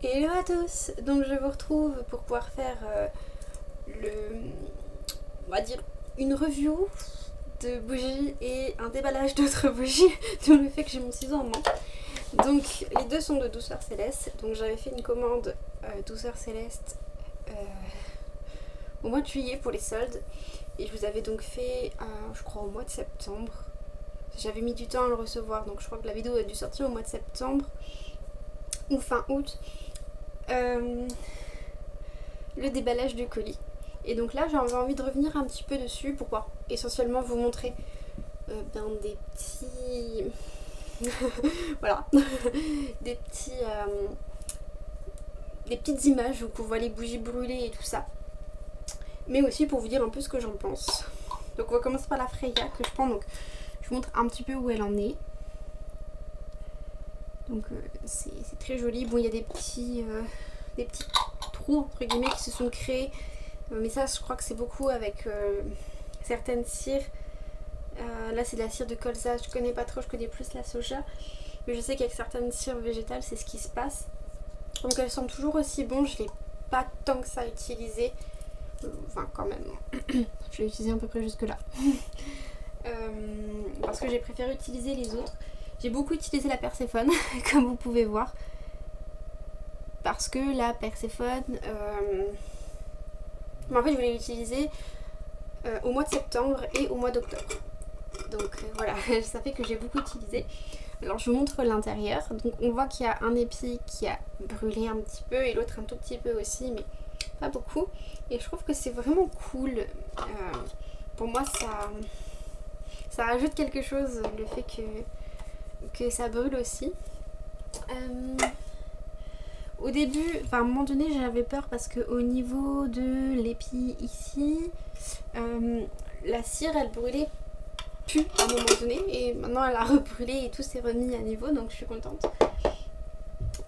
Hello à tous. Donc je vous retrouve pour pouvoir faire on va dire une review de bougies et un déballage d'autres bougies, d'où le fait que j'ai mon ciseau en main. Donc les deux sont de Douceur Céleste. Donc j'avais fait une commande Douceur Céleste au mois de juillet pour les soldes, et je vous avais donc fait je crois au mois de septembre. J'avais mis du temps à le recevoir, donc je crois que la vidéo a dû sortir au mois de septembre ou fin août. Le déballage du colis. Et donc là j'avais envie de revenir un petit peu dessus pour pouvoir essentiellement vous montrer des petits voilà des petites images où on voit les bougies brûlées et tout ça, mais aussi pour vous dire un peu ce que j'en pense. Donc on va commencer par la Freya que je prends. Donc je vous montre un petit peu où elle en est. Donc c'est très joli. Bon, il y a des petits trous entre guillemets qui se sont créés, mais ça je crois que c'est beaucoup avec certaines cires. Là c'est de la cire de colza, je connais pas trop, je connais plus la soja, mais je sais qu'avec certaines cires végétales c'est ce qui se passe. Donc elles sont toujours aussi bonnes, je l'ai pas tant que ça utilisé, enfin quand même je l'ai utilisé à peu près jusque là parce que j'ai préféré utiliser les autres. J'ai beaucoup utilisé la Perséphone comme vous pouvez voir, parce que la Perséphone en fait je voulais l'utiliser au mois de septembre et au mois d'octobre. Donc voilà, ça fait que j'ai beaucoup utilisé. Alors je vous montre l'intérieur. Donc on voit qu'il y a un épi qui a brûlé un petit peu et l'autre un tout petit peu aussi, mais pas beaucoup. Et je trouve que c'est vraiment cool. Pour moi ça rajoute quelque chose, le fait que ça brûle aussi. Au début, enfin à un moment donné j'avais peur parce que au niveau de l'épi ici, la cire elle brûlait plus à un moment donné, et maintenant elle a rebrûlé et tout s'est remis à niveau, donc je suis contente.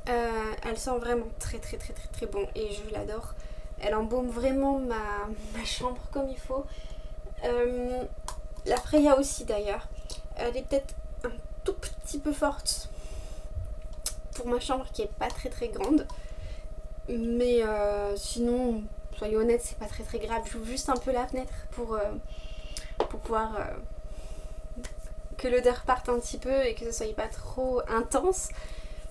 Elle sent vraiment très très très très très bon et je l'adore. Elle embaume vraiment ma chambre comme il faut. La Freya aussi d'ailleurs. Elle est peut-être un tout petit peu forte pour ma chambre qui est pas très très grande, mais sinon soyons honnêtes, c'est pas très très grave. J'ouvre juste un peu la fenêtre pour pouvoir que l'odeur parte un petit peu et que ce soit pas trop intense,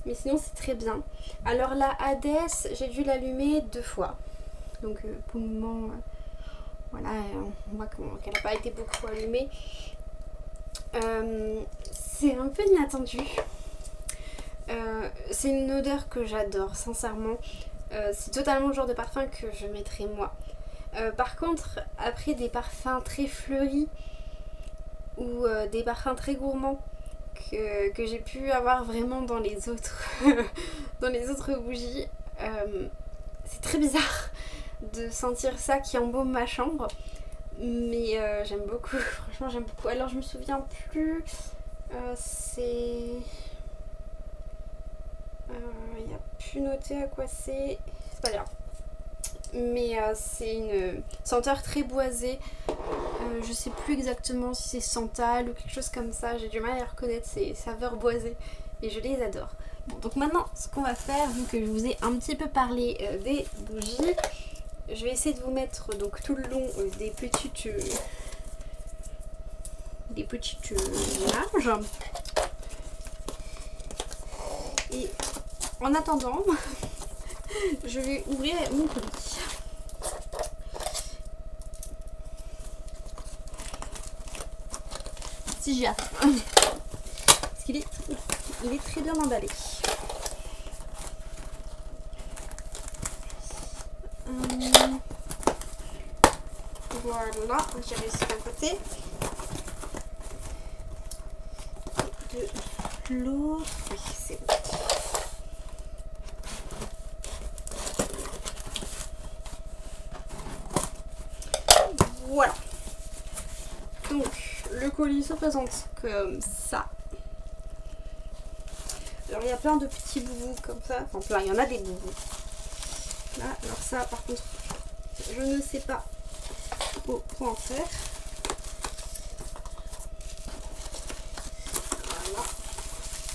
mais sinon c'est très bien. Alors la Hadès, j'ai dû l'allumer 2 fois, donc pour le moment voilà, on voit qu'elle n'a pas été beaucoup allumée. C'est un peu inattendu. C'est une odeur que j'adore sincèrement. C'est totalement le genre de parfum que je mettrais moi. Par contre, après des parfums très fleuris ou des parfums très gourmands que j'ai pu avoir vraiment dans les autres dans les autres bougies, c'est très bizarre de sentir ça qui embaume ma chambre, mais j'aime beaucoup, franchement j'aime beaucoup. Alors je me souviens plus, c'est il n'y a plus noté à quoi c'est pas grave, mais c'est une senteur très boisée. Je sais plus exactement si c'est santal ou quelque chose comme ça, j'ai du mal à reconnaître ces saveurs boisées et je les adore. Bon, donc maintenant ce qu'on va faire, vu que je vous ai un petit peu parlé des bougies, je vais essayer de vous mettre donc tout le long des petites images. Et en attendant, je vais ouvrir mon colis. Si j'y arrive. Parce qu'il est très bien emballé. Voilà, j'ai réussi d'un côté. Et de l'autre, oui, c'est bon. Voilà. Donc, le colis se présente comme ça. Alors, il y a plein de petits boubous comme ça. Enfin, plein, il y en a des boubous. Là, alors ça, par contre, je ne sais pas quoi en faire. Voilà.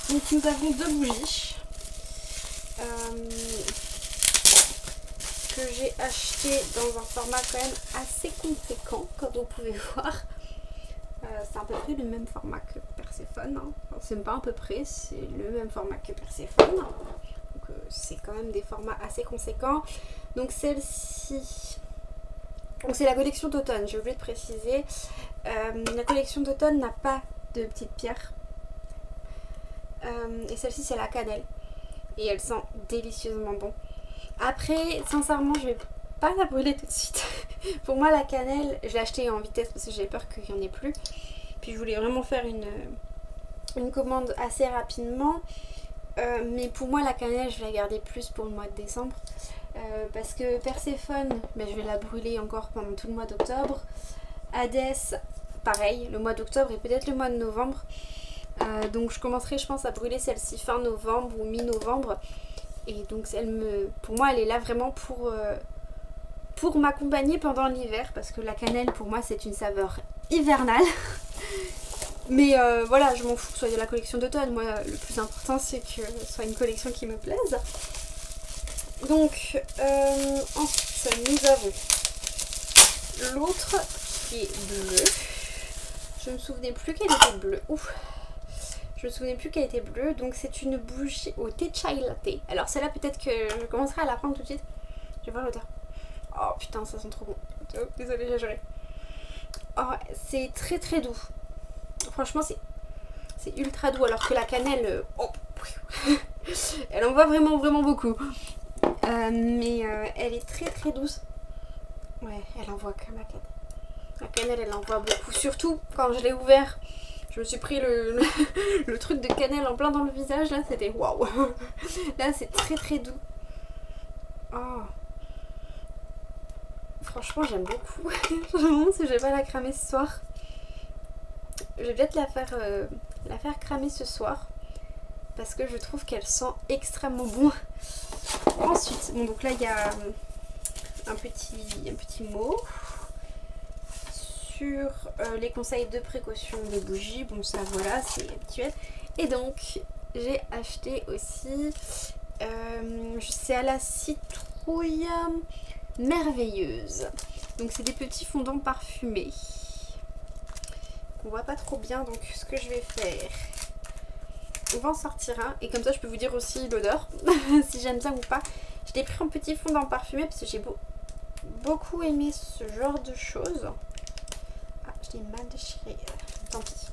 Donc, nous avons 2 bougies. que j'ai acheté dans un format quand même assez conséquent, comme vous pouvez voir. C'est à peu près le même format que Perséphone. Hein. Enfin, c'est même pas à peu près, c'est le même format que Perséphone. Donc c'est quand même des formats assez conséquents. Donc celle-ci... Donc c'est la collection d'automne, j'ai oublié de préciser. La collection d'automne n'a pas de petites pierres. Et celle-ci c'est la cannelle. Et elle sent délicieusement bon. Après, sincèrement, je vais pas la brûler tout de suite. Pour moi, la cannelle, je l'ai achetée en vitesse parce que j'ai peur qu'il n'y en ait plus. Puis je voulais vraiment faire une commande assez rapidement. Mais pour moi, la cannelle, je vais la garder plus pour le mois de décembre. Parce que Perséphone, ben, je vais la brûler encore pendant tout le mois d'octobre. Hadès, pareil, le mois d'octobre et peut-être le mois de novembre. Donc je commencerai, je pense, à brûler celle-ci fin novembre ou mi-novembre. Et donc pour moi, elle est là vraiment pour m'accompagner pendant l'hiver. Parce que la cannelle, pour moi, c'est une saveur hivernale. Mais voilà, je m'en fous que ce soit de la collection d'automne. Moi, le plus important, c'est que ce soit une collection qui me plaise. Donc, ensuite, nous avons l'autre qui est bleue. Je me souvenais plus qu'elle était bleue. Ouf. Je me souvenais plus qu'elle était bleue. Donc, c'est une bougie au thé chai latte. Alors, celle-là, peut-être que je commencerai à la prendre tout de suite. Je vais voir l'odeur. Oh putain, ça sent trop bon. Oh, désolée, j'ai juré. Oh, c'est très très doux. Franchement, c'est ultra doux. Alors que la cannelle, oh, elle envoie vraiment vraiment beaucoup. Mais elle est très très douce. Ouais, elle envoie comme la cannelle. La cannelle, elle envoie beaucoup. Surtout quand je l'ai ouvert, je me suis pris le truc de cannelle en plein dans le visage. Là, c'était waouh. Là, c'est très très doux. Oh. Franchement, j'aime beaucoup. Je me demande si je vais pas la cramer ce soir. Je vais peut-être la faire cramer ce soir. Parce que je trouve qu'elle sent extrêmement bon. Ensuite, bon, donc là, il y a un petit mot sur les conseils de précaution des bougies. Bon, ça, voilà, c'est habituel. Et donc, j'ai acheté aussi, c'est à la citrouille merveilleuse. Donc, c'est des petits fondants parfumés. On voit pas trop bien, donc ce que je vais faire, on va en sortir un et comme ça je peux vous dire aussi l'odeur si j'aime bien ou pas. Je l'ai pris en petit fondant parfumé parce que j'ai beaucoup aimé ce genre de choses. Ah, je l'ai mal déchiré, tant pis.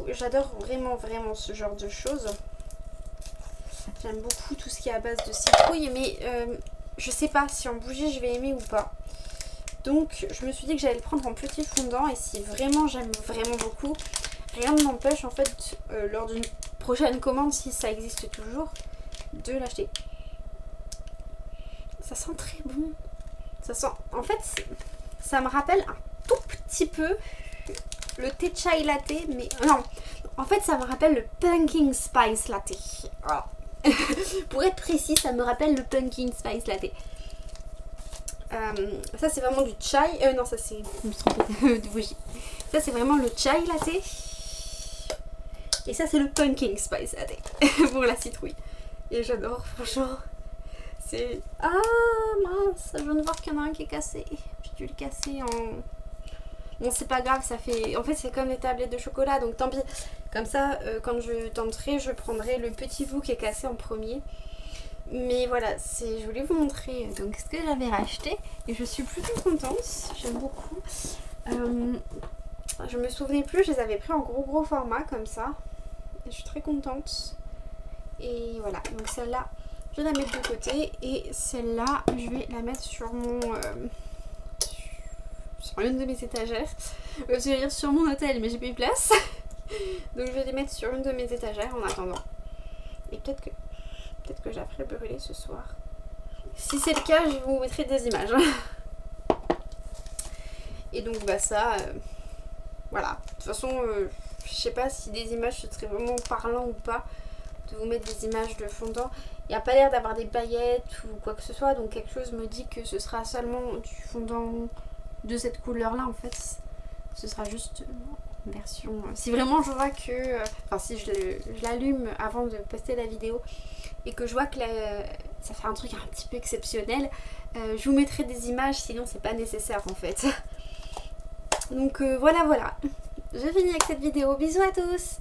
J'adore vraiment vraiment ce genre de choses. J'aime beaucoup tout ce qui est à base de citrouille, mais je sais pas si en bougie je vais aimer ou pas. Donc je me suis dit que j'allais le prendre en petit fondant et si vraiment j'aime vraiment beaucoup, rien ne m'empêche en fait lors d'une prochaine commande, si ça existe toujours, de l'acheter. Ça sent très bon. Ça sent... En fait, ça me rappelle un tout petit peu le thé chai latte, mais non. En fait, ça me rappelle le pumpkin spice latte. Voilà. Pour être précis, ça me rappelle le pumpkin spice latte. Ça c'est vraiment du chai. Non, ça c'est... Je me suis trompée de bougie. Ça c'est vraiment le chai latte. Et ça c'est le pumpkin spice latte. Pour la citrouille. Et j'adore, franchement. C'est... Ah mince, je viens de voir qu'il y en a un qui est cassé. J'ai dû le casser en... Bon, c'est pas grave, ça fait... En fait, c'est comme les tablettes de chocolat, donc tant pis. Comme ça, quand je tenterai, je prendrai le petit bout qui est cassé en premier. Mais voilà, je voulais vous montrer donc ce que j'avais racheté. Et je suis plutôt contente, j'aime beaucoup. Je me souvenais plus, je les avais pris en gros format comme ça. Et je suis très contente. Et voilà, donc celle-là, je vais la mettre de côté. Et celle-là, je vais la mettre sur mon... sur une de mes étagères. Je vais dire sur mon hôtel, mais j'ai plus de place. Donc je vais les mettre sur une de mes étagères en attendant. Et peut-être que je la ferai brûler ce soir. Si c'est le cas, je vous mettrai des images. Et donc bah ça, voilà. De toute façon, je sais pas si des images ce serait vraiment parlant ou pas de vous mettre des images de fondant. Il n'y a pas l'air d'avoir des paillettes ou quoi que ce soit, donc quelque chose me dit que ce sera seulement du fondant de cette couleur là en fait. Ce sera juste version... Si vraiment je vois que... Enfin si je l'allume avant de poster la vidéo et que je vois que ça fait un truc un petit peu exceptionnel, je vous mettrai des images, sinon c'est pas nécessaire en fait. Donc voilà. Je finis avec cette vidéo. Bisous à tous!